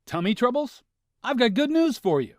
Tummy troubles? I've got good news for you.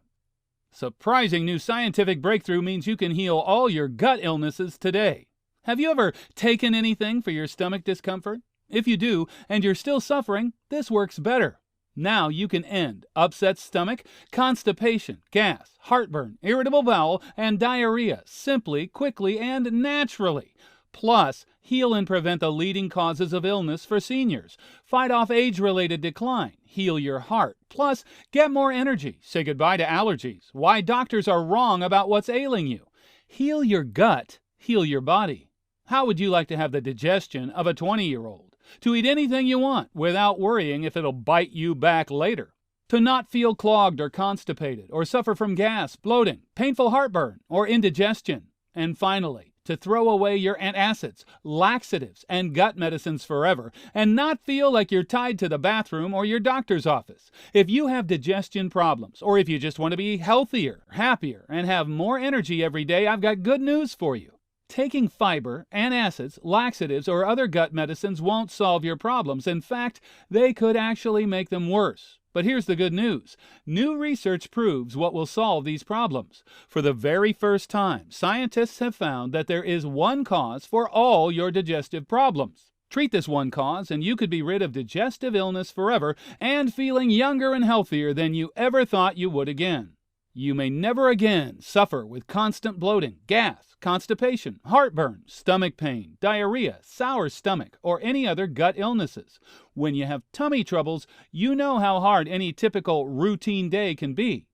Surprising new scientific breakthrough means you can heal all your gut illnesses today. Have you ever taken anything for your stomach discomfort? If you do, and you're still suffering, this works better. Now you can end upset stomach, constipation, gas, heartburn, irritable bowel, and diarrhea simply, quickly, and naturally. Plus, heal and prevent the leading causes of illness for seniors. Fight off age-related decline. Heal your heart. Plus, get more energy. Say goodbye to allergies. Why doctors are wrong about what's ailing you. Heal your gut. Heal your body. How would you like to have the digestion of a 20-year-old? To eat anything you want without worrying if it'll bite you back later. To not feel clogged or constipated, or suffer from gas, bloating, painful heartburn, or indigestion. And finally, to throw away your antacids, laxatives, and gut medicines forever, and not feel like you're tied to the bathroom or your doctor's office. If you have digestion problems, or if you just want to be healthier, happier, and have more energy every day, I've got good news for you. Taking fiber, antacids, laxatives, or other gut medicines won't solve your problems. In fact, they could actually make them worse. But here's the good news. New research proves what will solve these problems. For the very first time, scientists have found that there is one cause for all your digestive problems. Treat this one cause, and you could be rid of digestive illness forever and feeling younger and healthier than you ever thought you would again. You may never again suffer with constant bloating, gas, constipation, heartburn, stomach pain, diarrhea, sour stomach, or any other gut illnesses. When you have tummy troubles, you know how hard any typical routine day can be.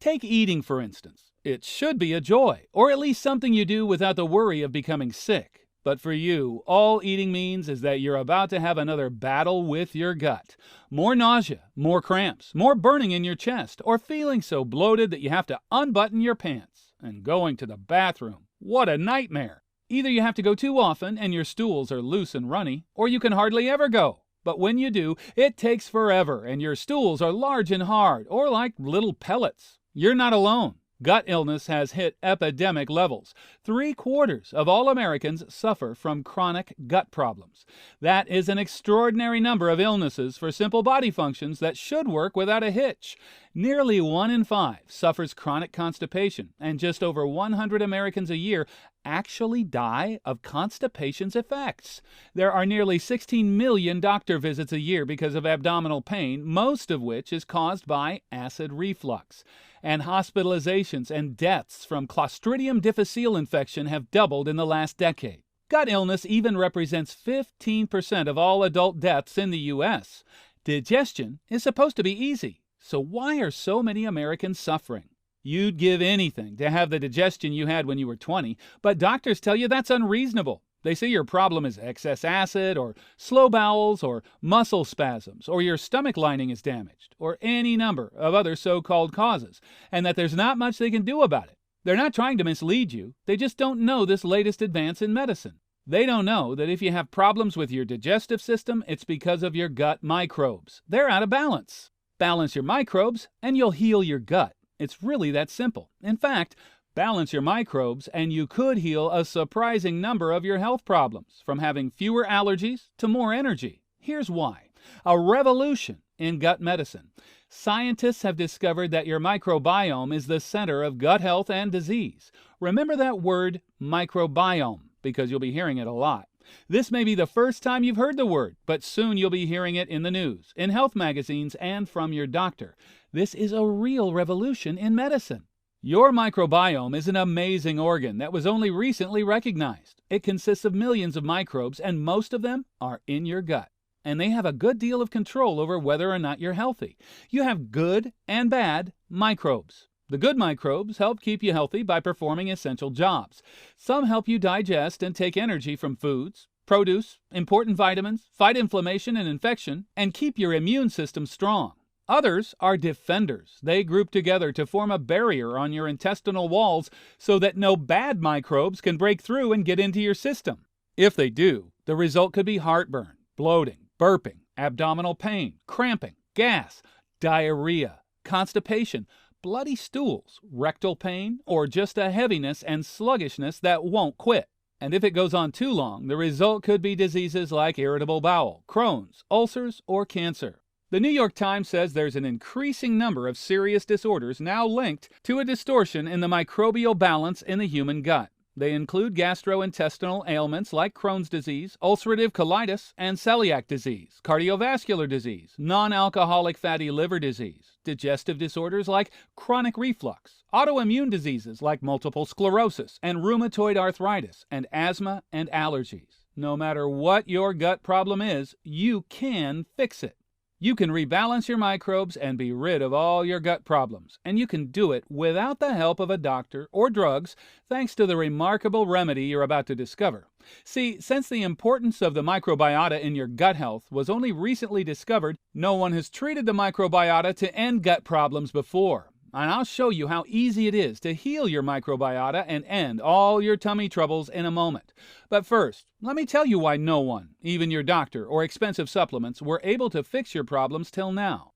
Take eating, for instance. It should be a joy, or at least something you do without the worry of becoming sick. But for you, all eating means is that you're about to have another battle with your gut. More nausea, more cramps, more burning in your chest, or feeling so bloated that you have to unbutton your pants. And going to the bathroom, what a nightmare! Either you have to go too often and your stools are loose and runny, or you can hardly ever go. But when you do, it takes forever and your stools are large and hard, or like little pellets. You're not alone. Gut illness has hit epidemic levels. 3/4 of all Americans suffer from chronic gut problems. That is an extraordinary number of illnesses for simple body functions that should work without a hitch. Nearly 1 in 5 suffers chronic constipation, and just over 100 Americans a year actually die of constipation's effects. There are nearly 16 million doctor visits a year because of abdominal pain, most of which is caused by acid reflux. And hospitalizations and deaths from Clostridium difficile infection have doubled in the last decade. Gut illness even represents 15% of all adult deaths in the U.S. Digestion is supposed to be easy, so why are so many Americans suffering? You'd give anything to have the digestion you had when you were 20, but doctors tell you that's unreasonable. They say your problem is excess acid, or slow bowels, or muscle spasms, or your stomach lining is damaged, or any number of other so-called causes, and that there's not much they can do about it. They're not trying to mislead you. They just don't know this latest advance in medicine. They don't know that if you have problems with your digestive system, it's because of your gut microbes. They're out of balance. Balance your microbes, and you'll heal your gut. It's really that simple. In fact, balance your microbes, and you could heal a surprising number of your health problems, from having fewer allergies to more energy. Here's why. A revolution in gut medicine. Scientists have discovered that your microbiome is the center of gut health and disease. Remember that word, microbiome, because you'll be hearing it a lot. This may be the first time you've heard the word, but soon you'll be hearing it in the news, in health magazines, and from your doctor. This is a real revolution in medicine. Your microbiome is an amazing organ that was only recently recognized. It consists of millions of microbes, and most of them are in your gut. And they have a good deal of control over whether or not you're healthy. You have good and bad microbes. The good microbes help keep you healthy by performing essential jobs. Some help you digest and take energy from foods, produce important vitamins, fight inflammation and infection, and keep your immune system strong. Others are defenders. They group together to form a barrier on your intestinal walls so that no bad microbes can break through and get into your system. If they do, the result could be heartburn, bloating, burping, abdominal pain, cramping, gas, diarrhea, constipation, bloody stools, rectal pain, or just a heaviness and sluggishness that won't quit. And if it goes on too long, the result could be diseases like irritable bowel, Crohn's, ulcers, or cancer. The New York Times says there's an increasing number of serious disorders now linked to a distortion in the microbial balance in the human gut. They include gastrointestinal ailments like Crohn's disease, ulcerative colitis, and celiac disease, cardiovascular disease, non-alcoholic fatty liver disease, digestive disorders like chronic reflux, autoimmune diseases like multiple sclerosis and rheumatoid arthritis, and asthma and allergies. No matter what your gut problem is, you can fix it. You can rebalance your microbes and be rid of all your gut problems, and you can do it without the help of a doctor or drugs, thanks to the remarkable remedy you're about to discover. See, since the importance of the microbiota in your gut health was only recently discovered, no one has treated the microbiota to end gut problems before. And I'll show you how easy it is to heal your microbiota and end all your tummy troubles in a moment. But first, let me tell you why no one, even your doctor or expensive supplements, were able to fix your problems till now.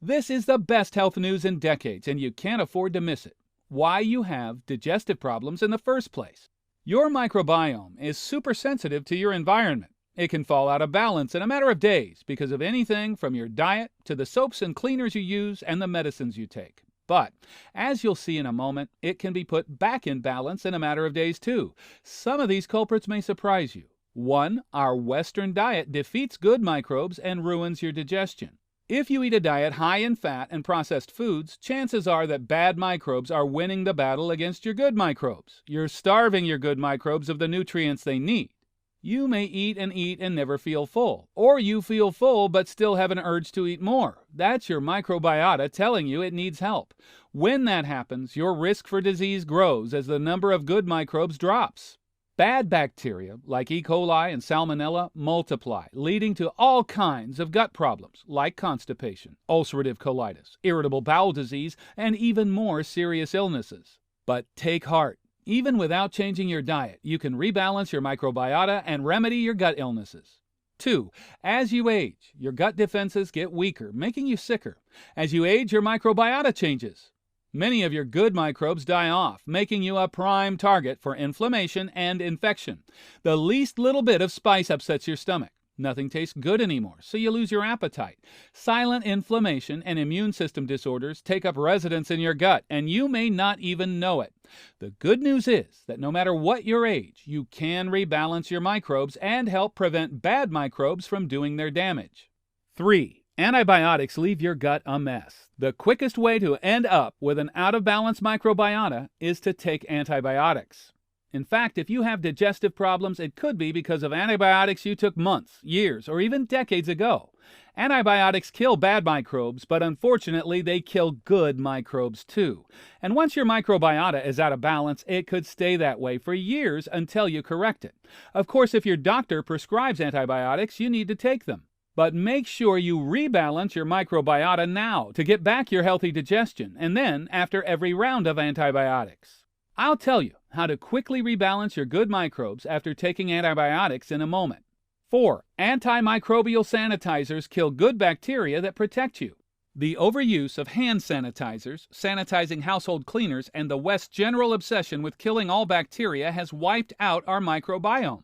This is the best health news in decades, and you can't afford to miss it. Why you have digestive problems in the first place. Your microbiome is super sensitive to your environment. It can fall out of balance in a matter of days because of anything from your diet to the soaps and cleaners you use and the medicines you take. But, as you'll see in a moment, it can be put back in balance in a matter of days too. Some of these culprits may surprise you. 1. Our Western diet defeats good microbes and ruins your digestion. If you eat a diet high in fat and processed foods, chances are that bad microbes are winning the battle against your good microbes. You're starving your good microbes of the nutrients they need. You may eat and never feel full, or you feel full but still have an urge to eat more. That's your microbiota telling you it needs help. When that happens, your risk for disease grows as the number of good microbes drops. Bad bacteria, like E. coli and Salmonella, multiply, leading to all kinds of gut problems, like constipation, ulcerative colitis, irritable bowel disease, and even more serious illnesses. But take heart. Even without changing your diet, you can rebalance your microbiota and remedy your gut illnesses. 2. As you age, your gut defenses get weaker, making you sicker. As you age, your microbiota changes. Many of your good microbes die off, making you a prime target for inflammation and infection. The least little bit of spice upsets your stomach. Nothing tastes good anymore, so you lose your appetite. Silent inflammation and immune system disorders take up residence in your gut, and you may not even know it. The good news is that no matter what your age, you can rebalance your microbes and help prevent bad microbes from doing their damage. 3. Antibiotics leave your gut a mess. The quickest way to end up with an out-of-balance microbiota is to take antibiotics. In fact, if you have digestive problems, it could be because of antibiotics you took months, years, or even decades ago. Antibiotics kill bad microbes, but unfortunately they kill good microbes too. And once your microbiota is out of balance, it could stay that way for years until you correct it. Of course, if your doctor prescribes antibiotics, you need to take them. But make sure you rebalance your microbiota now to get back your healthy digestion, and then after every round of antibiotics. I'll tell you how to quickly rebalance your good microbes after taking antibiotics in a moment. 4. Antimicrobial sanitizers kill good bacteria that protect you. The overuse of hand sanitizers, sanitizing household cleaners, and the West's general obsession with killing all bacteria has wiped out our microbiome.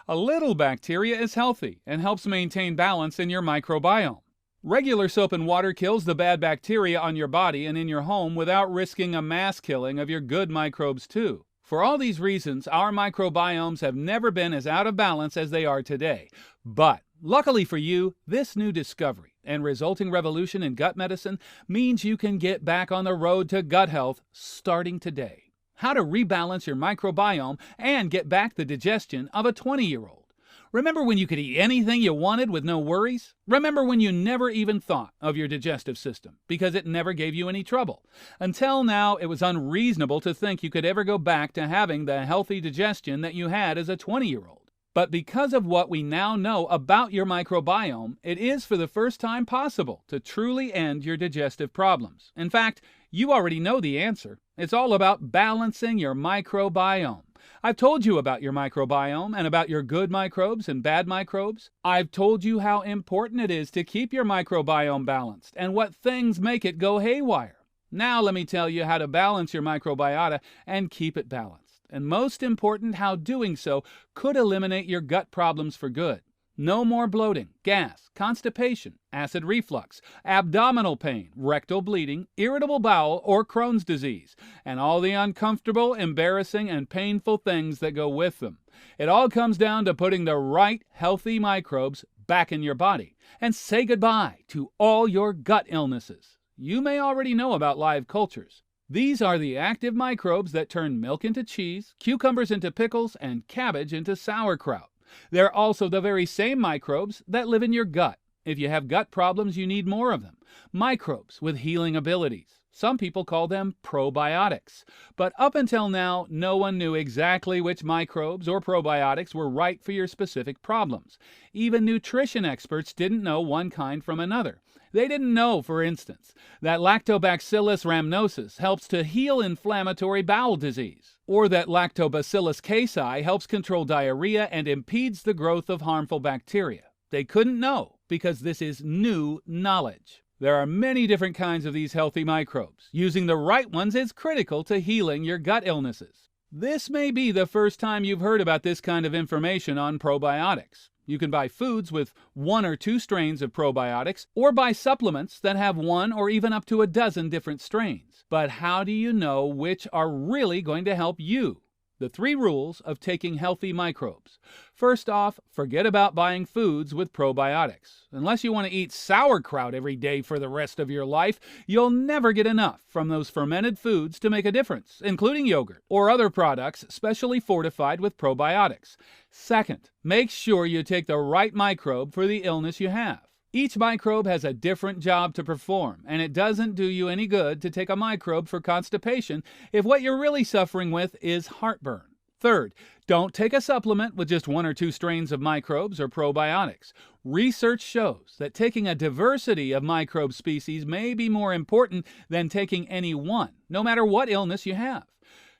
A little bacteria is healthy and helps maintain balance in your microbiome. Regular soap and water kills the bad bacteria on your body and in your home without risking a mass killing of your good microbes too. For all these reasons, our microbiomes have never been as out of balance as they are today. But, luckily for you, this new discovery and resulting revolution in gut medicine means you can get back on the road to gut health starting today. How to rebalance your microbiome and get back the digestion of a 20-year-old. Remember when you could eat anything you wanted with no worries? Remember when you never even thought of your digestive system because it never gave you any trouble? Until now, it was unreasonable to think you could ever go back to having the healthy digestion that you had as a 20-year-old. But because of what we now know about your microbiome, it is for the first time possible to truly end your digestive problems. In fact, you already know the answer. It's all about balancing your microbiome. I've told you about your microbiome and about your good microbes and bad microbes. I've told you how important it is to keep your microbiome balanced and what things make it go haywire. Now let me tell you how to balance your microbiota and keep it balanced. And most important, how doing so could eliminate your gut problems for good. No more bloating, gas, constipation, acid reflux, abdominal pain, rectal bleeding, irritable bowel, or Crohn's disease, and all the uncomfortable, embarrassing, and painful things that go with them. It all comes down to putting the right healthy microbes back in your body and say goodbye to all your gut illnesses. You may already know about live cultures. These are the active microbes that turn milk into cheese, cucumbers into pickles, and cabbage into sauerkraut. They're also the very same microbes that live in your gut. If you have gut problems, you need more of them. Microbes with healing abilities. Some people call them probiotics. But up until now, no one knew exactly which microbes or probiotics were right for your specific problems. Even nutrition experts didn't know one kind from another. They didn't know, for instance, that Lactobacillus rhamnosus helps to heal inflammatory bowel disease, or that Lactobacillus casei helps control diarrhea and impedes the growth of harmful bacteria. They couldn't know because this is new knowledge. There are many different kinds of these healthy microbes. Using the right ones is critical to healing your gut illnesses. This may be the first time you've heard about this kind of information on probiotics. You can buy foods with 1 or 2 strains of probiotics, or buy supplements that have 1 or even up to a dozen different strains. But how do you know which are really going to help you? The 3 rules of taking healthy microbes. First off, forget about buying foods with probiotics. Unless you want to eat sauerkraut every day for the rest of your life, you'll never get enough from those fermented foods to make a difference, including yogurt or other products specially fortified with probiotics. Second, make sure you take the right microbe for the illness you have. Each microbe has a different job to perform, and it doesn't do you any good to take a microbe for constipation if what you're really suffering with is heartburn. Third, don't take a supplement with just 1 or 2 strains of microbes or probiotics. Research shows that taking a diversity of microbe species may be more important than taking any one, no matter what illness you have.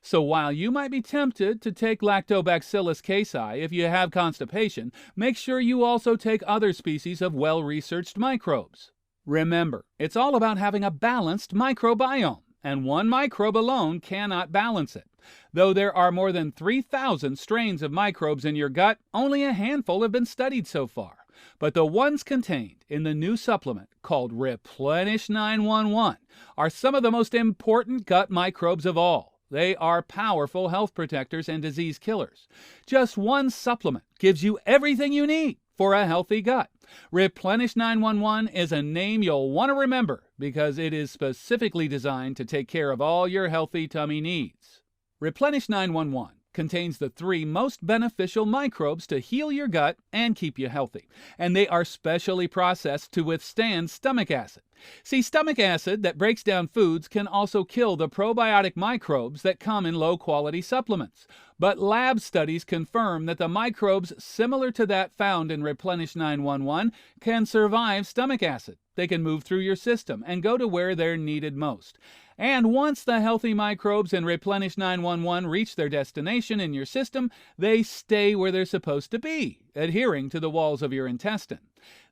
So while you might be tempted to take Lactobacillus casei if you have constipation, make sure you also take other species of well-researched microbes. Remember, it's all about having a balanced microbiome, and one microbe alone cannot balance it. Though there are more than 3,000 strains of microbes in your gut, only a handful have been studied so far. But the ones contained in the new supplement called Replenish 911 are some of the most important gut microbes of all. They are powerful health protectors and disease killers. Just one supplement gives you everything you need for a healthy gut. Replenish 911 is a name you'll want to remember because it is specifically designed to take care of all your healthy tummy needs. Replenish 911 contains the 3 most beneficial microbes to heal your gut and keep you healthy, and they are specially processed to withstand stomach acid. See, stomach acid that breaks down foods can also kill the probiotic microbes that come in low-quality supplements. But lab studies confirm that the microbes similar to that found in Replenish 911 can survive stomach acid. They can move through your system and go to where they're needed most. And once the healthy microbes in Replenish 911 reach their destination in your system, they stay where they're supposed to be, adhering to the walls of your intestine.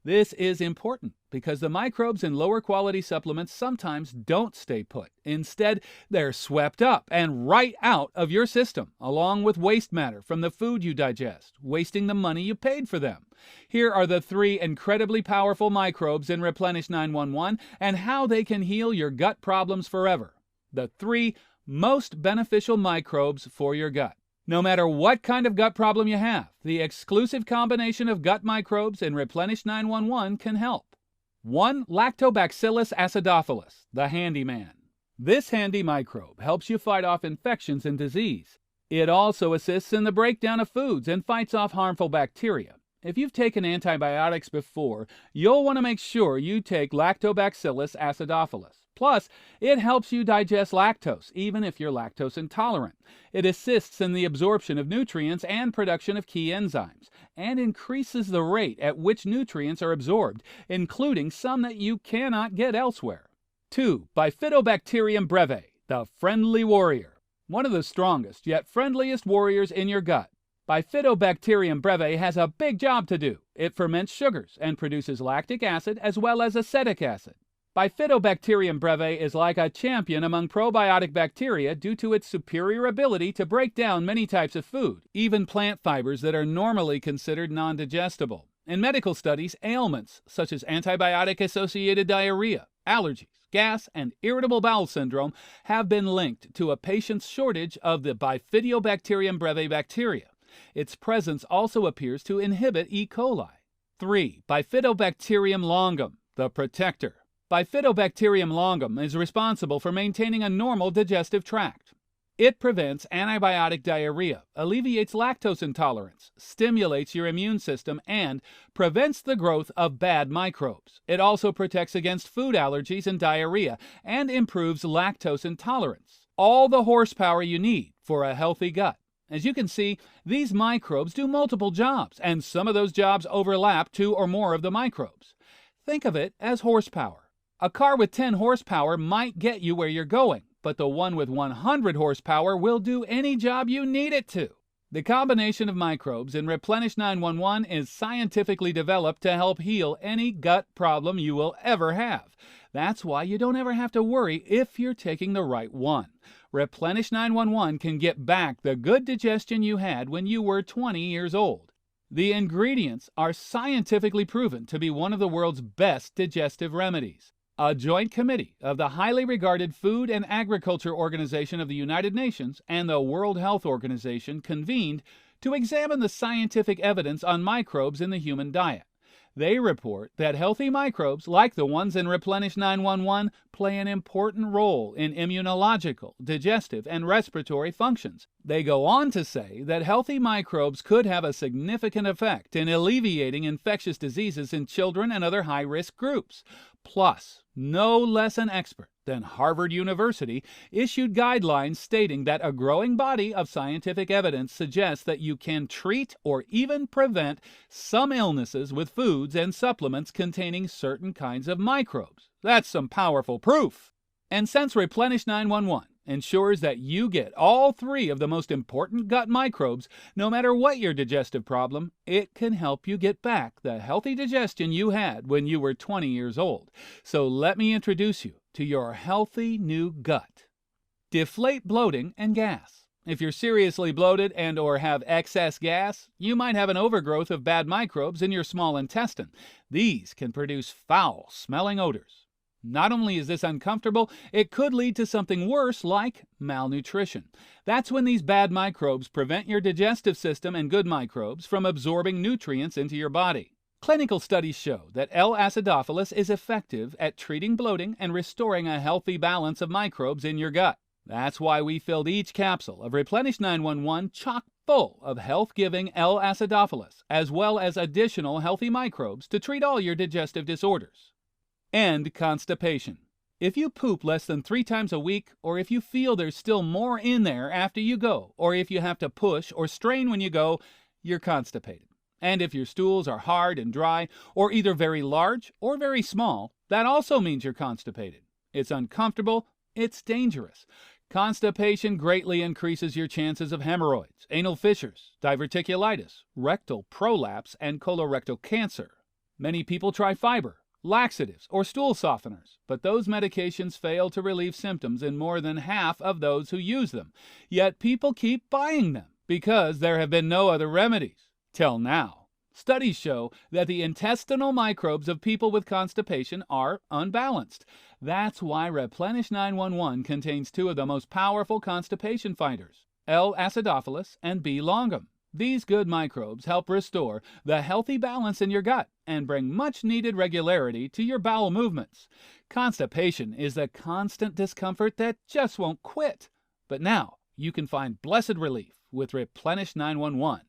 This is important because the microbes in lower quality supplements sometimes don't stay put. Instead, they're swept up and right out of your system, along with waste matter from the food you digest, wasting the money you paid for them. Here are the 3 incredibly powerful microbes in Replenish 911 and how they can heal your gut problems forever. The 3 most beneficial microbes for your gut. No matter what kind of gut problem you have, the exclusive combination of gut microbes in Replenish 911 can help. 1. Lactobacillus acidophilus, the handyman. This handy microbe helps you fight off infections and disease. It also assists in the breakdown of foods and fights off harmful bacteria. If you've taken antibiotics before, you'll want to make sure you take Lactobacillus acidophilus. Plus, it helps you digest lactose, even if you're lactose intolerant. It assists in the absorption of nutrients and production of key enzymes, and increases the rate at which nutrients are absorbed, including some that you cannot get elsewhere. 2. Bifidobacterium breve, the friendly warrior. One of the strongest yet friendliest warriors in your gut. Bifidobacterium breve has a big job to do. It ferments sugars and produces lactic acid as well as acetic acid. Bifidobacterium breve is like a champion among probiotic bacteria due to its superior ability to break down many types of food, even plant fibers that are normally considered non-digestible. In medical studies, ailments such as antibiotic-associated diarrhea, allergies, gas, and irritable bowel syndrome have been linked to a patient's shortage of the Bifidobacterium breve bacteria. Its presence also appears to inhibit E. coli. 3. Bifidobacterium longum, the protector. Bifidobacterium longum is responsible for maintaining a normal digestive tract. It prevents antibiotic diarrhea, alleviates lactose intolerance, stimulates your immune system, and prevents the growth of bad microbes. It also protects against food allergies and diarrhea and improves lactose intolerance. All the horsepower you need for a healthy gut. As you can see, these microbes do multiple jobs, and some of those jobs overlap 2 or more of the microbes. Think of it as horsepower. A car with 10 horsepower might get you where you're going, but the one with 100 horsepower will do any job you need it to. The combination of microbes in Replenish 911 is scientifically developed to help heal any gut problem you will ever have. That's why you don't ever have to worry if you're taking the right one. Replenish 911 can get back the good digestion you had when you were 20 years old. The ingredients are scientifically proven to be one of the world's best digestive remedies. A joint committee of the highly regarded Food and Agriculture Organization of the United Nations and the World Health Organization convened to examine the scientific evidence on microbes in the human diet. They report that healthy microbes, like the ones in Replenish 911, play an important role in immunological, digestive, and respiratory functions. They go on to say that healthy microbes could have a significant effect in alleviating infectious diseases in children and other high-risk groups. Plus, no less an expert than Harvard University issued guidelines stating that a growing body of scientific evidence suggests that you can treat or even prevent some illnesses with foods and supplements containing certain kinds of microbes. That's some powerful proof. And since Replenish 911 ensures that you get all 3 of the most important gut microbes, no matter what your digestive problem, it can help you get back the healthy digestion you had when you were 20 years old. So let me introduce you to your healthy new gut. Deflate bloating and gas. If you're seriously bloated and or have excess gas, you might have an overgrowth of bad microbes in your small intestine. These can produce foul-smelling odors. Not only is this uncomfortable, it could lead to something worse like malnutrition. That's when these bad microbes prevent your digestive system and good microbes from absorbing nutrients into your body. Clinical studies show that L. acidophilus is effective at treating bloating and restoring a healthy balance of microbes in your gut. That's why we filled each capsule of Replenish 911 chock full of health-giving L. acidophilus, as well as additional healthy microbes to treat all your digestive disorders. End constipation. If you poop less than 3 times a week, or if you feel there's still more in there after you go, or if you have to push or strain when you go, you're constipated. And if your stools are hard and dry, or either very large or very small, that also means you're constipated. It's uncomfortable, it's dangerous. Constipation greatly increases your chances of hemorrhoids, anal fissures, diverticulitis, rectal prolapse, and colorectal cancer. Many people try fiber, laxatives, or stool softeners, but those medications fail to relieve symptoms in more than half of those who use them. Yet people keep buying them because there have been no other remedies. Till now. Studies show that the intestinal microbes of people with constipation are unbalanced. That's why Replenish 911 contains 2 of the most powerful constipation fighters, L. acidophilus and B. longum. These good microbes help restore the healthy balance in your gut and bring much-needed regularity to your bowel movements. Constipation is the constant discomfort that just won't quit. But now you can find blessed relief with Replenish 911.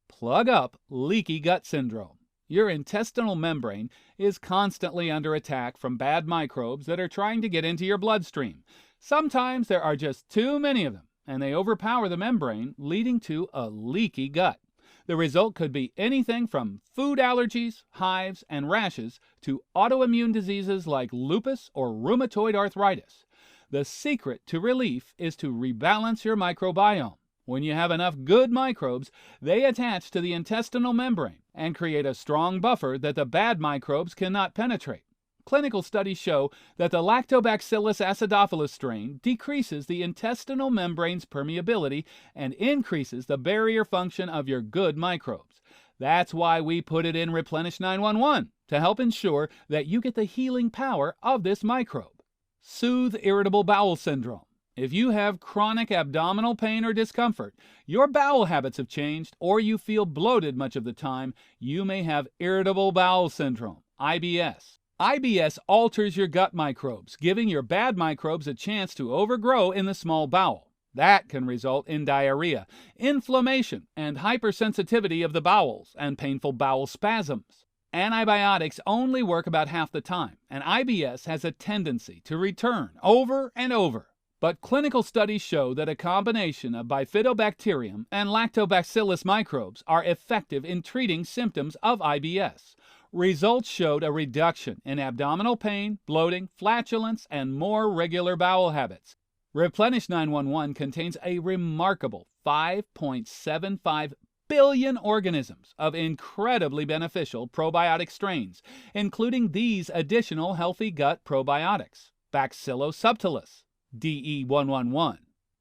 Plug up leaky gut syndrome. Your intestinal membrane is constantly under attack from bad microbes that are trying to get into your bloodstream. Sometimes there are just too many of them, and they overpower the membrane, leading to a leaky gut. The result could be anything from food allergies, hives, and rashes to autoimmune diseases like lupus or rheumatoid arthritis. The secret to relief is to rebalance your microbiome. When you have enough good microbes, they attach to the intestinal membrane and create a strong buffer that the bad microbes cannot penetrate. Clinical studies show that the Lactobacillus acidophilus strain decreases the intestinal membrane's permeability and increases the barrier function of your good microbes. That's why we put it in Replenish 911 to help ensure that you get the healing power of this microbe. Soothe irritable bowel syndrome. If you have chronic abdominal pain or discomfort, your bowel habits have changed, or you feel bloated much of the time, you may have irritable bowel syndrome, IBS. IBS alters your gut microbes, giving your bad microbes a chance to overgrow in the small bowel. That can result in diarrhea, inflammation, and hypersensitivity of the bowels, and painful bowel spasms. Antibiotics only work about half the time, and IBS has a tendency to return over and over. But clinical studies show that a combination of bifidobacterium and lactobacillus microbes are effective in treating symptoms of IBS. Results showed a reduction in abdominal pain, bloating, flatulence, and more regular bowel habits. Replenish 911 contains a remarkable 5.75 billion organisms of incredibly beneficial probiotic strains, including these additional healthy gut probiotics: Bacillus subtilis, DE111,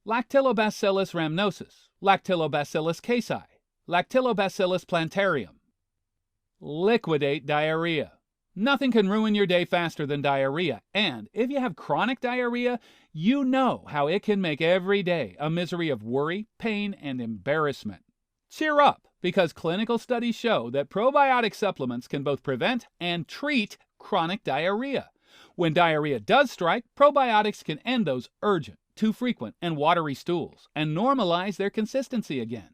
Lactobacillus rhamnosus, Lactobacillus casei, Lactobacillus plantarum. Liquidate diarrhea. Nothing can ruin your day faster than diarrhea, and if you have chronic diarrhea, you know how it can make every day a misery of worry, pain, and embarrassment. Cheer up, because clinical studies show that probiotic supplements can both prevent and treat chronic diarrhea. When diarrhea does strike, probiotics can end those urgent, too frequent, and watery stools, and normalize their consistency again.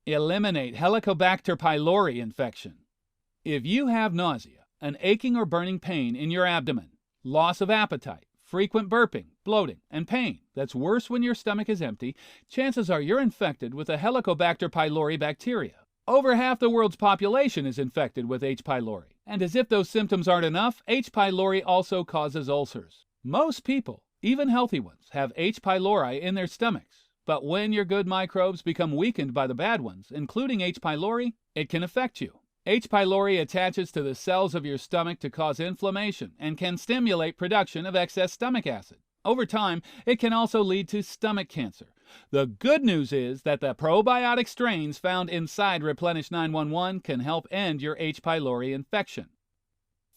Eliminate Helicobacter pylori infection. If you have nausea, an aching or burning pain in your abdomen, loss of appetite, frequent burping, bloating, and pain that's worse when your stomach is empty, chances are you're infected with a Helicobacter pylori bacteria. Over half the world's population is infected with H. pylori, and as if those symptoms aren't enough, H. pylori also causes ulcers. Most people, even healthy ones, have H. pylori in their stomachs, but when your good microbes become weakened by the bad ones, including H. pylori, it can affect you. H. pylori attaches to the cells of your stomach to cause inflammation and can stimulate production of excess stomach acid. Over time, it can also lead to stomach cancer. The good news is that the probiotic strains found inside Replenish 911 can help end your H. pylori infection.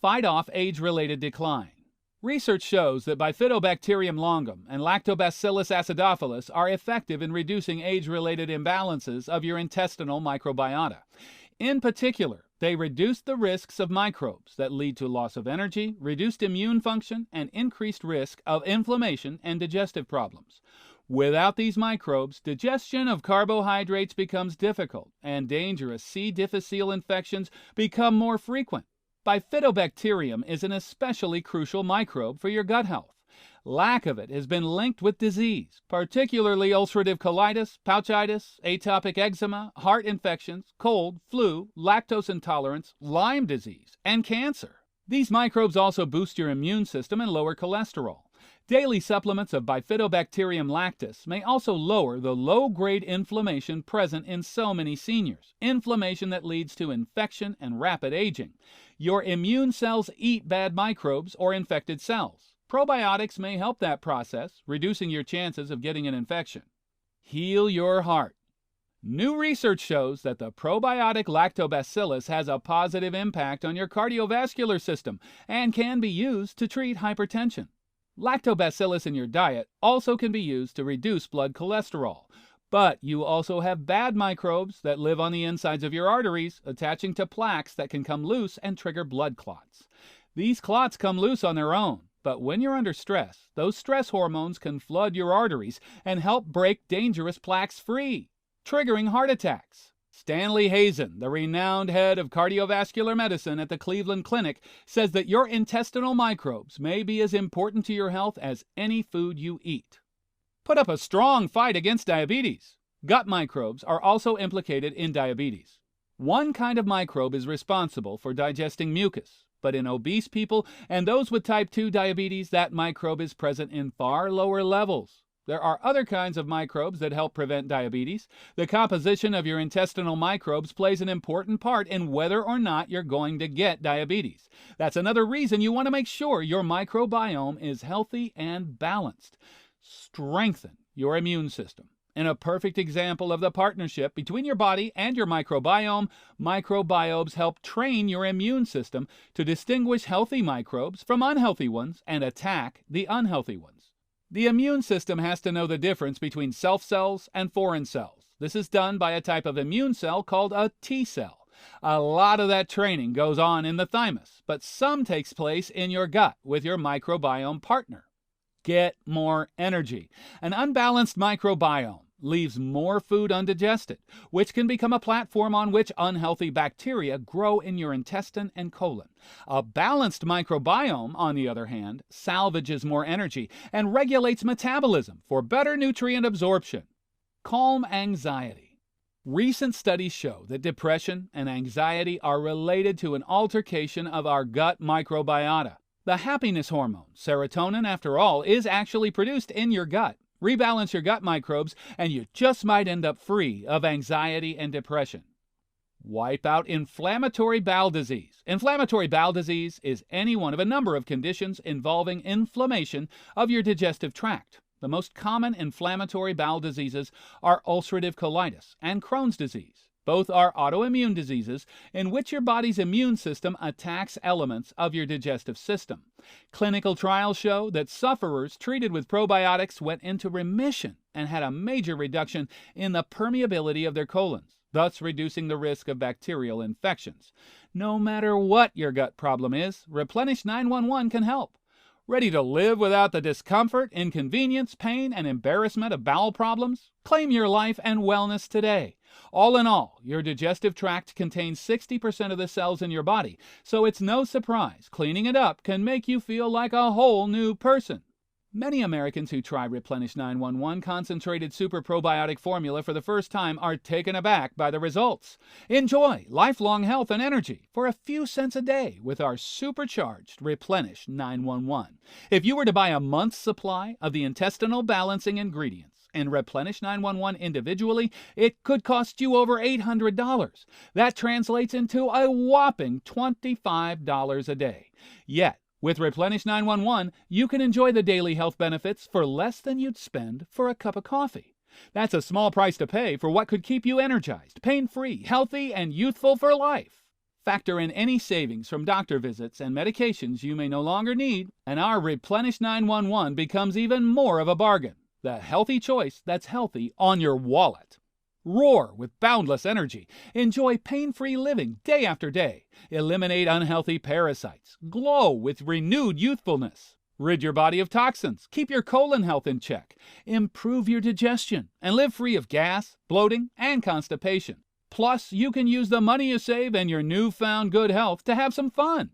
Fight off age-related decline. Research shows that Bifidobacterium longum and Lactobacillus acidophilus are effective in reducing age-related imbalances of your intestinal microbiota. In particular, they reduce the risks of microbes that lead to loss of energy, reduced immune function, and increased risk of inflammation and digestive problems. Without these microbes, digestion of carbohydrates becomes difficult, and dangerous C. difficile infections become more frequent. Bifidobacterium is an especially crucial microbe for your gut health. Lack of it has been linked with disease, particularly ulcerative colitis, pouchitis, atopic eczema, heart infections, cold, flu, lactose intolerance, Lyme disease, and cancer. These microbes also boost your immune system and lower cholesterol. Daily supplements of Bifidobacterium lactis may also lower the low-grade inflammation present in so many seniors, inflammation that leads to infection and rapid aging. Your immune cells eat bad microbes or infected cells. Probiotics may help that process, reducing your chances of getting an infection. Heal your heart. New research shows that the probiotic lactobacillus has a positive impact on your cardiovascular system and can be used to treat hypertension. Lactobacillus in your diet also can be used to reduce blood cholesterol, but you also have bad microbes that live on the insides of your arteries, attaching to plaques that can come loose and trigger blood clots. These clots come loose on their own, but when you're under stress, those stress hormones can flood your arteries and help break dangerous plaques free, triggering heart attacks. Stanley Hazen, the renowned head of cardiovascular medicine at the Cleveland Clinic, says that your intestinal microbes may be as important to your health as any food you eat. Put up a strong fight against diabetes. Gut microbes are also implicated in diabetes. One kind of microbe is responsible for digesting mucus, but in obese people and those with type 2 diabetes, that microbe is present in far lower levels. There are other kinds of microbes that help prevent diabetes. The composition of your intestinal microbes plays an important part in whether or not you're going to get diabetes. That's another reason you want to make sure your microbiome is healthy and balanced. Strengthen your immune system. In a perfect example of the partnership between your body and your microbiome, microbiomes help train your immune system to distinguish healthy microbes from unhealthy ones and attack the unhealthy ones. The immune system has to know the difference between self cells and foreign cells. This is done by a type of immune cell called a T cell. A lot of that training goes on in the thymus, but some takes place in your gut with your microbiome partner. Get more energy. An unbalanced microbiome leaves more food undigested, which can become a platform on which unhealthy bacteria grow in your intestine and colon. A balanced microbiome, on the other hand, salvages more energy and regulates metabolism for better nutrient absorption. Calm anxiety. Recent studies show that depression and anxiety are related to an altercation of our gut microbiota. The happiness hormone, serotonin, after all, is actually produced in your gut. Rebalance your gut microbes, and you just might end up free of anxiety and depression. Wipe out inflammatory bowel disease. Inflammatory bowel disease is any one of a number of conditions involving inflammation of your digestive tract. The most common inflammatory bowel diseases are ulcerative colitis and Crohn's disease. Both are autoimmune diseases in which your body's immune system attacks elements of your digestive system. Clinical trials show that sufferers treated with probiotics went into remission and had a major reduction in the permeability of their colons, thus reducing the risk of bacterial infections. No matter what your gut problem is, Replenish 911 can help. Ready to live without the discomfort, inconvenience, pain, and embarrassment of bowel problems? Claim your life and wellness today. All in all, your digestive tract contains 60% of the cells in your body, so it's no surprise cleaning it up can make you feel like a whole new person. Many Americans who try Replenish 911 concentrated super probiotic formula for the first time are taken aback by the results. Enjoy lifelong health and energy for a few cents a day with our supercharged Replenish 911. If you were to buy a month's supply of the intestinal balancing ingredients and Replenish 911 individually, it could cost you over $800. That translates into a whopping $25 a day. Yet, with Replenish 911, you can enjoy the daily health benefits for less than you'd spend for a cup of coffee. That's a small price to pay for what could keep you energized, pain-free, healthy, and youthful for life. Factor in any savings from doctor visits and medications you may no longer need, and our Replenish 911 becomes even more of a bargain. The healthy choice that's healthy on your wallet. Roar with boundless energy. Enjoy pain-free living day after day. Eliminate unhealthy parasites. Glow with renewed youthfulness. Rid your body of toxins. Keep your colon health in check. Improve your digestion and live free of gas, bloating, and constipation. Plus, you can use the money you save and your newfound good health to have some fun.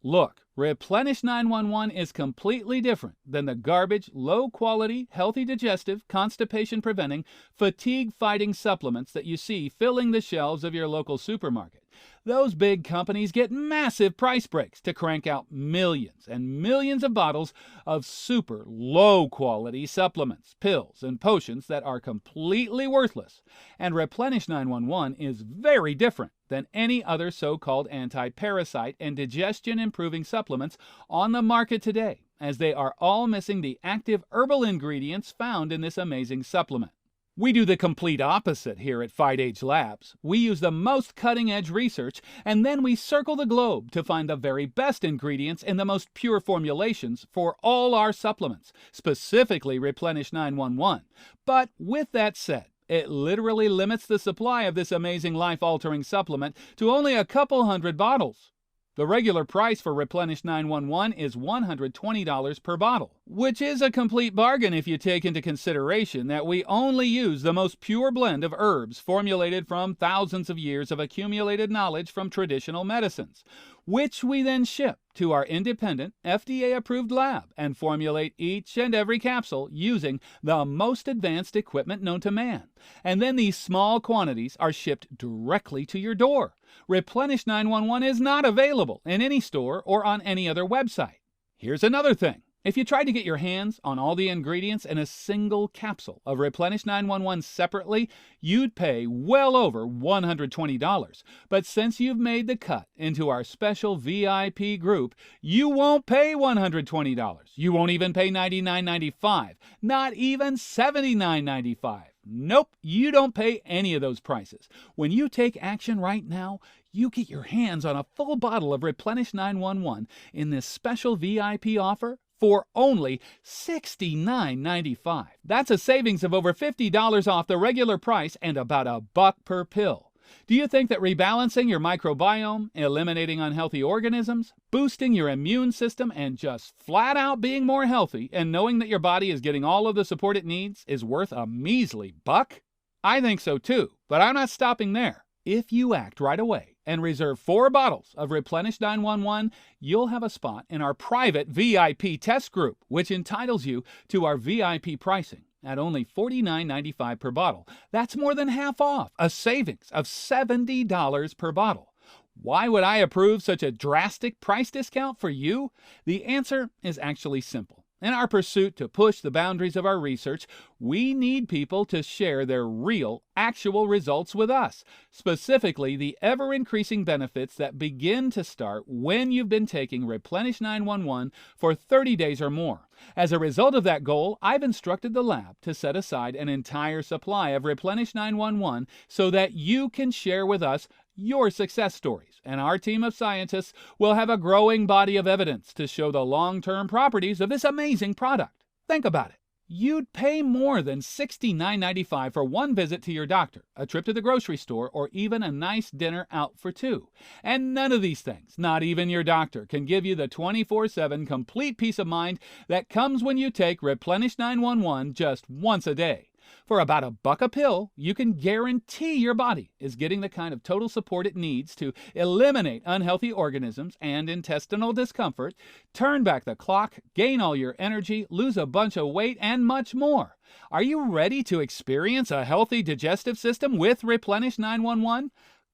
Look, Replenish 911 is completely different than the garbage, low-quality, healthy digestive, constipation-preventing, fatigue-fighting supplements that you see filling the shelves of your local supermarket. Those big companies get massive price breaks to crank out millions and millions of bottles of super low-quality supplements, pills, and potions that are completely worthless. And Replenish 911 is very different than any other so-called anti-parasite and digestion-improving supplements on the market today, as they are all missing the active herbal ingredients found in this amazing supplement. We do the complete opposite here at FightAge Labs. We use the most cutting-edge research, and then we circle the globe to find the very best ingredients in the most pure formulations for all our supplements, specifically Replenish 911. But with that said, it literally limits the supply of this amazing life-altering supplement to only a couple hundred bottles. The regular price for Replenish 911 is $120 per bottle, which is a complete bargain if you take into consideration that we only use the most pure blend of herbs formulated from thousands of years of accumulated knowledge from traditional medicines, which we then ship to our independent, FDA-approved lab and formulate each and every capsule using the most advanced equipment known to man. And then these small quantities are shipped directly to your door. Replenish 911 is not available in any store or on any other website. Here's another thing. If you tried to get your hands on all the ingredients in a single capsule of Replenish 911 separately, you'd pay well over $120. But since you've made the cut into our special VIP group, you won't pay $120. You won't even pay $99.95, not even $79.95. Nope, you don't pay any of those prices. When you take action right now, you get your hands on a full bottle of Replenish 911 in this special VIP offer for only $69.95. That's a savings of over $50 off the regular price and about $1 per pill. Do you think that rebalancing your microbiome, eliminating unhealthy organisms, boosting your immune system, and just flat out being more healthy and knowing that your body is getting all of the support it needs is worth a measly $1? I think so too, but I'm not stopping there. If you act right away and reserve 4 bottles of Replenish 911, you'll have a spot in our private VIP test group, which entitles you to our VIP pricing at only $49.95 per bottle. That's more than half off, a savings of $70 per bottle. Why would I approve such a drastic price discount for you? The answer is actually simple. In our pursuit to push the boundaries of our research, we need people to share their real, actual results with us, specifically the ever-increasing benefits that begin to start when you've been taking Replenish 911 for 30 days or more. As a result of that goal, I've instructed the lab to set aside an entire supply of Replenish 911 so that you can share with us your success stories, and our team of scientists will have a growing body of evidence to show the long-term properties of this amazing product. Think about it. You'd pay more than $69.95 for one visit to your doctor, a trip to the grocery store, or even a nice dinner out for 2. And none of these things, not even your doctor, can give you the 24/7 complete peace of mind that comes when you take Replenish 911 just once a day. For about $1 a pill, you can guarantee your body is getting the kind of total support it needs to eliminate unhealthy organisms and intestinal discomfort, turn back the clock, gain all your energy, lose a bunch of weight, and much more. Are you ready to experience a healthy digestive system with Replenish 911?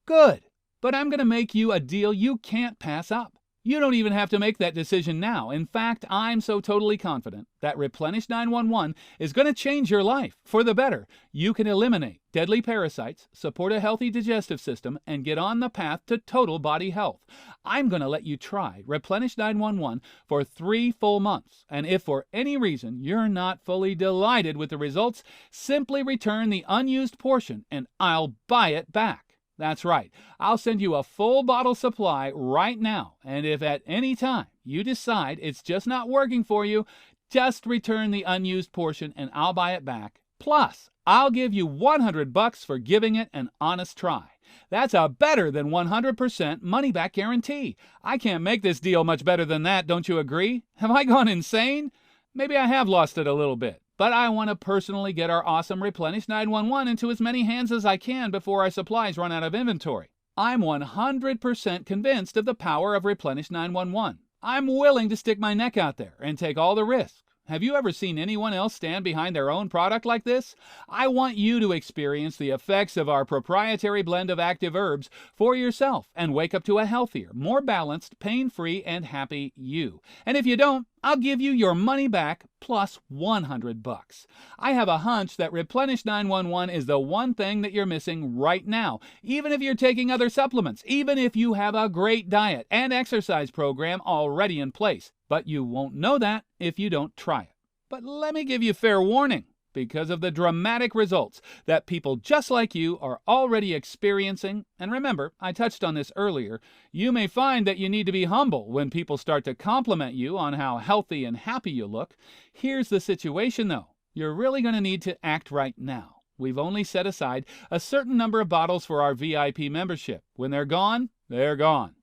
Good, but I'm going to make you a deal you can't pass up. You don't even have to make that decision now. In fact, I'm so totally confident that Replenish 911 is going to change your life for the better. You can eliminate deadly parasites, support a healthy digestive system, and get on the path to total body health. I'm going to let you try Replenish 911 for 3 full months. And if for any reason you're not fully delighted with the results, simply return the unused portion and I'll buy it back. That's right. I'll send you a full bottle supply right now. And if at any time you decide it's just not working for you, just return the unused portion and I'll buy it back. Plus, I'll give you $100 for giving it an honest try. That's a better than 100% money-back guarantee. I can't make this deal much better than that, don't you agree? Have I gone insane? Maybe I have lost it a little bit. But I want to personally get our awesome Replenish 911 into as many hands as I can before our supplies run out of inventory. I'm 100% convinced of the power of Replenish 911. I'm willing to stick my neck out there and take all the risk. Have you ever seen anyone else stand behind their own product like this? I want you to experience the effects of our proprietary blend of active herbs for yourself and wake up to a healthier, more balanced, pain-free, and happy you. And if you don't, I'll give you your money back plus $100. I have a hunch that Replenish 911 is the one thing that you're missing right now, even if you're taking other supplements, even if you have a great diet and exercise program already in place. But you won't know that if you don't try it. But let me give you fair warning. Because of the dramatic results that people just like you are already experiencing, and remember, I touched on this earlier, you may find that you need to be humble when people start to compliment you on how healthy and happy you look. Here's the situation though. You're really going to need to act right now. We've only set aside a certain number of bottles for our VIP membership. When they're gone, they're gone.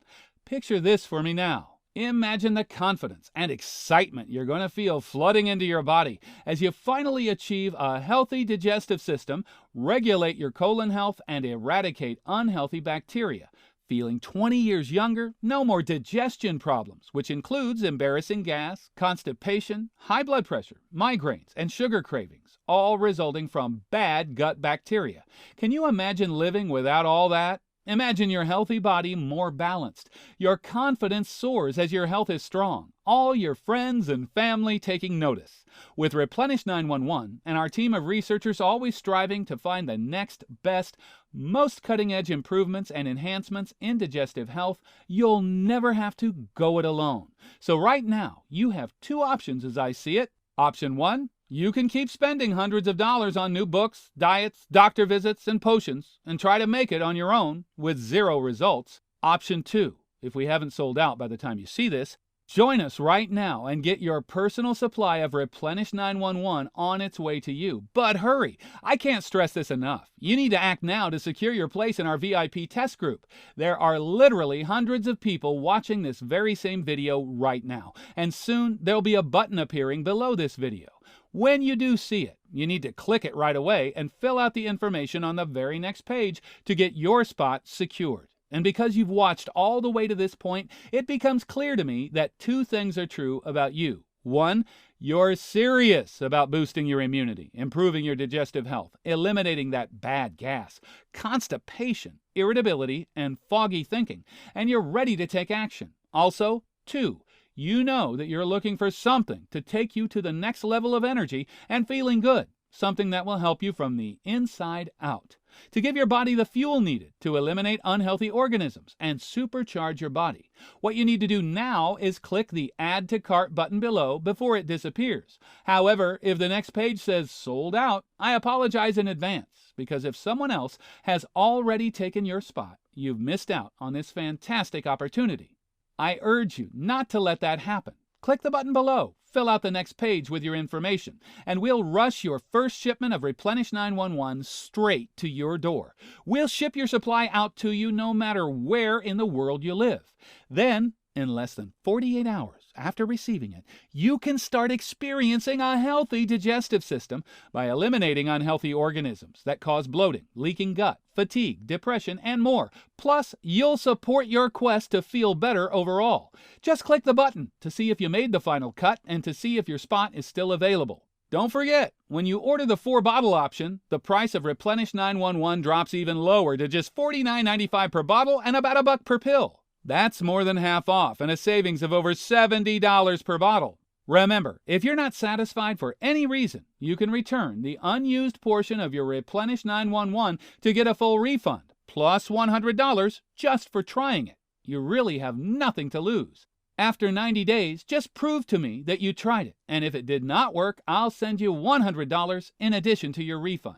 Picture this for me now. Imagine the confidence and excitement you're going to feel flooding into your body as you finally achieve a healthy digestive system, regulate your colon health, and eradicate unhealthy bacteria. Feeling 20 years younger, no more digestion problems, which includes embarrassing gas, constipation, high blood pressure, migraines, and sugar cravings, all resulting from bad gut bacteria. Can you imagine living without all that? Imagine your healthy body more balanced. Your confidence soars as your health is strong. All your friends and family taking notice. With Replenish 911 and our team of researchers always striving to find the next best, most cutting-edge improvements and enhancements in digestive health, you'll never have to go it alone. So right now, you have 2 options as I see it. Option 1, You can keep spending hundreds of dollars on new books, diets, doctor visits, and potions, and try to make it on your own with 0 results. Option 2, if we haven't sold out by the time you see this, join us right now and get your personal supply of Replenish 911 on its way to you. But hurry! I can't stress this enough. You need to act now to secure your place in our VIP test group. There are literally hundreds of people watching this very same video right now, and soon there'll be a button appearing below this video. When you do see it, you need to click it right away and fill out the information on the very next page to get your spot secured. And because you've watched all the way to this point, it becomes clear to me that 2 things are true about you. 1, you're serious about boosting your immunity, improving your digestive health, eliminating that bad gas, constipation, irritability, and foggy thinking, and you're ready to take action. Also, 2, you know that you're looking for something to take you to the next level of energy and feeling good, something that will help you from the inside out, to give your body the fuel needed to eliminate unhealthy organisms and supercharge your body. What you need to do now is click the Add to Cart button below before it disappears. However, if the next page says sold out, I apologize in advance, because if someone else has already taken your spot, you've missed out on this fantastic opportunity. I urge you not to let that happen. Click the button below, fill out the next page with your information, and we'll rush your first shipment of Replenish 911 straight to your door. We'll ship your supply out to you no matter where in the world you live. Then, in less than 48 hours after receiving it, you can start experiencing a healthy digestive system by eliminating unhealthy organisms that cause bloating, leaking gut, fatigue, depression, and more. Plus, you'll support your quest to feel better overall. Just click the button to see if you made the final cut and to see if your spot is still available. Don't forget, when you order the 4-bottle option, the price of Replenish 911 drops even lower to just $49.95 per bottle and about $1 per pill. That's more than half off and a savings of over $70 per bottle. Remember, if you're not satisfied for any reason, you can return the unused portion of your Replenish 911 to get a full refund, plus $100 just for trying it. You really have nothing to lose. After 90 days, just prove to me that you tried it, and if it did not work, I'll send you $100 in addition to your refund.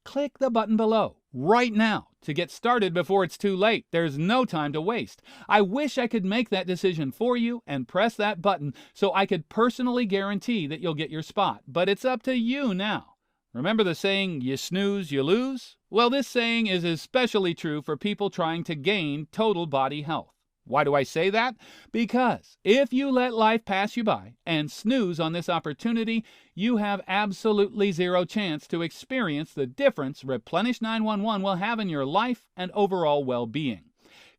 Click the button below right now to get started before it's too late. There's no time to waste. I wish I could make that decision for you and press that button so I could personally guarantee that you'll get your spot, but it's up to you now. Remember the saying, you snooze, you lose? Well, this saying is especially true for people trying to gain total body health. Why do I say that? Because if you let life pass you by and snooze on this opportunity, you have absolutely 0 chance to experience the difference Replenish 911 will have in your life and overall well-being.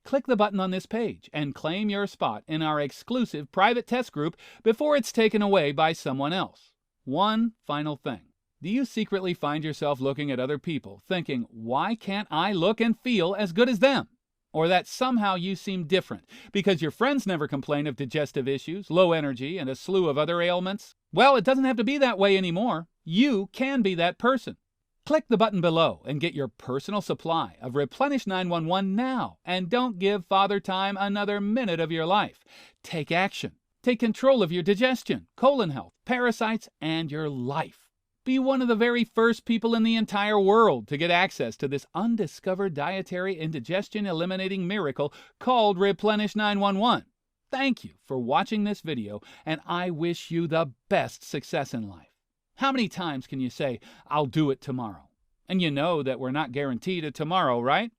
Click the button on this page and claim your spot in our exclusive private test group before it's taken away by someone else. One final thing. Do you secretly find yourself looking at other people thinking, why can't I look and feel as good as them? Or that somehow you seem different because your friends never complain of digestive issues, low energy, and a slew of other ailments? Well, it doesn't have to be that way anymore. You can be that person. Click the button below and get your personal supply of Replenish 911 now, and don't give Father Time another minute of your life. Take action. Take control of your digestion, colon health, parasites, and your life. Be one of the very first people in the entire world to get access to this undiscovered dietary indigestion eliminating miracle called Replenish 911. Thank you for watching this video, and I wish you the best success in life. How many times can you say, I'll do it tomorrow? And you know that we're not guaranteed a tomorrow, right?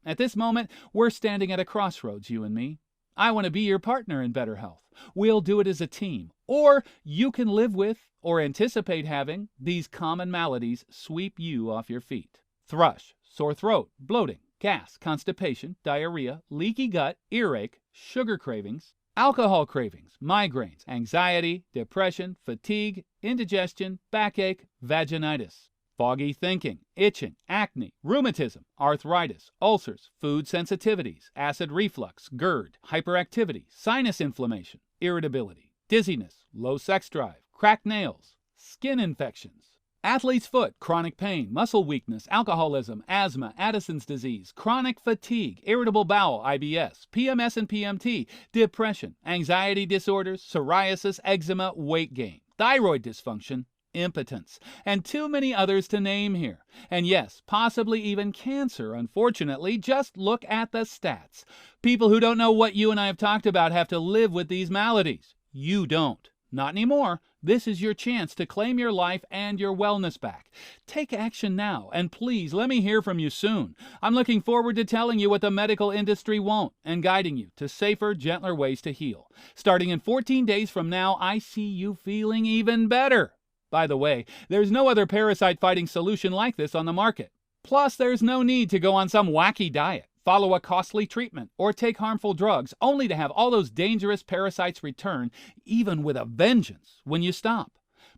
At this moment, we're standing at a crossroads, you and me. I want to be your partner in better health. We'll do it as a team. Or you can live with or anticipate having these common maladies sweep you off your feet. Thrush, sore throat, bloating, gas, constipation, diarrhea, leaky gut, earache, sugar cravings, alcohol cravings, migraines, anxiety, depression, fatigue, indigestion, backache, vaginitis, foggy thinking, itching, acne, rheumatism, arthritis, ulcers, food sensitivities, acid reflux, GERD, hyperactivity, sinus inflammation, irritability, dizziness, low sex drive, cracked nails, skin infections, athlete's foot, chronic pain, muscle weakness, alcoholism, asthma, Addison's disease, chronic fatigue, irritable bowel, IBS, PMS and PMT, depression, anxiety disorders, psoriasis, eczema, weight gain, thyroid dysfunction, impotence, and too many others to name here. And yes, possibly even cancer, unfortunately. Just look at the stats. People who don't know what you and I have talked about have to live with these maladies. You don't. Not anymore. This is your chance to claim your life and your wellness back. Take action now, and please let me hear from you soon. I'm looking forward to telling you what the medical industry won't and guiding you to safer, gentler ways to heal. Starting in 14 days from now, I see you feeling even better. By the way, there's no other parasite-fighting solution like this on the market. Plus, there's no need to go on some wacky diet, follow a costly treatment, or take harmful drugs, only to have all those dangerous parasites return, even with a vengeance, when you stop.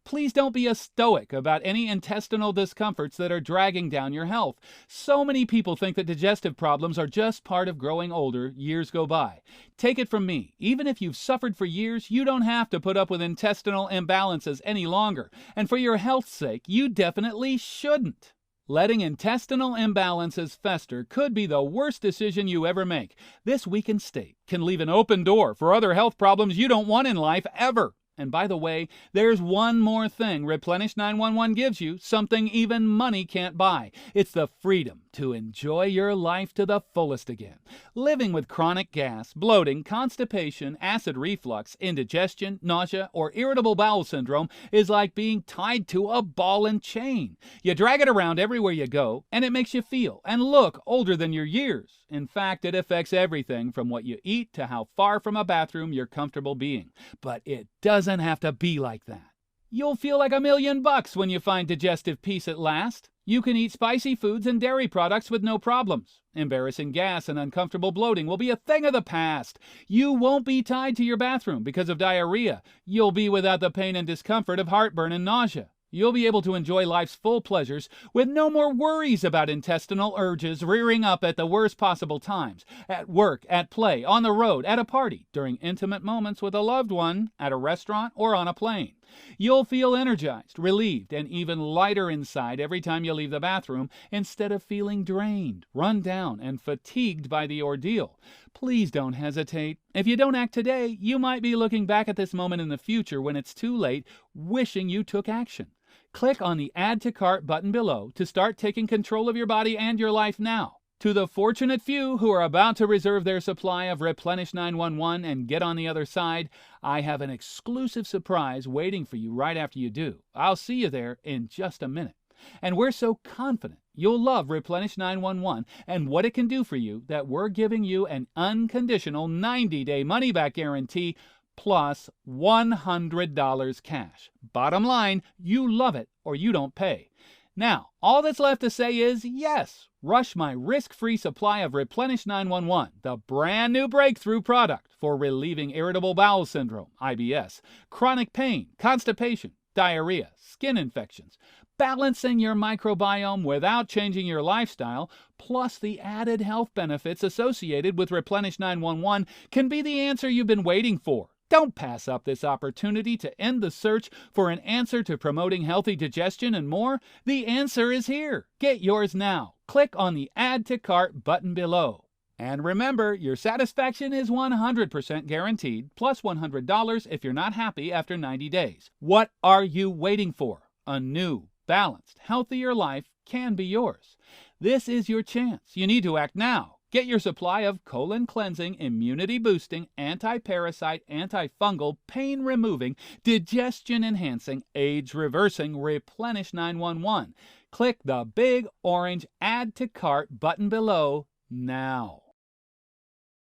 Please don't be a stoic about any intestinal discomforts that are dragging down your health. So many people think that digestive problems are just part of growing older. Years go by. Take it from me, even if you've suffered for years, you don't have to put up with intestinal imbalances any longer. And for your health's sake, you definitely shouldn't. Letting intestinal imbalances fester could be the worst decision you ever make. This weakened state can leave an open door for other health problems you don't want in life ever. And by the way, there's one more thing Replenish 911 gives you, something even money can't buy. It's the freedom to enjoy your life to the fullest again. Living with chronic gas, bloating, constipation, acid reflux, indigestion, nausea, or irritable bowel syndrome is like being tied to a ball and chain. You drag it around everywhere you go, and it makes you feel and look older than your years. In fact, it affects everything from what you eat to how far from a bathroom you're comfortable being. But it doesn't have to be like that. You'll feel like $1,000,000 when you find digestive peace at last. You can eat spicy foods and dairy products with no problems. Embarrassing gas and uncomfortable bloating will be a thing of the past. You won't be tied to your bathroom because of diarrhea. You'll be without the pain and discomfort of heartburn and nausea. You'll be able to enjoy life's full pleasures with no more worries about intestinal urges rearing up at the worst possible times. At work, at play, on the road, at a party, during intimate moments with a loved one, at a restaurant, or on a plane. You'll feel energized, relieved, and even lighter inside every time you leave the bathroom instead of feeling drained, run down, and fatigued by the ordeal. Please don't hesitate. If you don't act today, you might be looking back at this moment in the future when it's too late, wishing you took action. Click on the Add to Cart button below to start taking control of your body and your life now. To the fortunate few who are about to reserve their supply of Replenish 911 and get on the other side, I have an exclusive surprise waiting for you right after you do. I'll see you there in just a minute. And we're so confident you'll love Replenish 911 and what it can do for you that we're giving you an unconditional 90-day money-back guarantee plus $100 cash. Bottom line, you love it or you don't pay. Now, all that's left to say is yes, rush my risk-free supply of Replenish 911, the brand new breakthrough product for relieving irritable bowel syndrome, IBS, chronic pain, constipation, diarrhea, skin infections, balancing your microbiome without changing your lifestyle, plus the added health benefits associated with Replenish 911 can be the answer you've been waiting for. Don't pass up this opportunity to end the search for an answer to promoting healthy digestion and more. The answer is here. Get yours now. Click on the Add to Cart button below. And remember, your satisfaction is 100% guaranteed, plus $100 if you're not happy after 90 days. What are you waiting for? A new, balanced, healthier life can be yours. This is your chance. You need to act now. Get your supply of colon-cleansing, immunity-boosting, anti-parasite, antifungal, pain-removing, digestion-enhancing, age-reversing Replenish 911. Click the big orange Add to Cart button below now.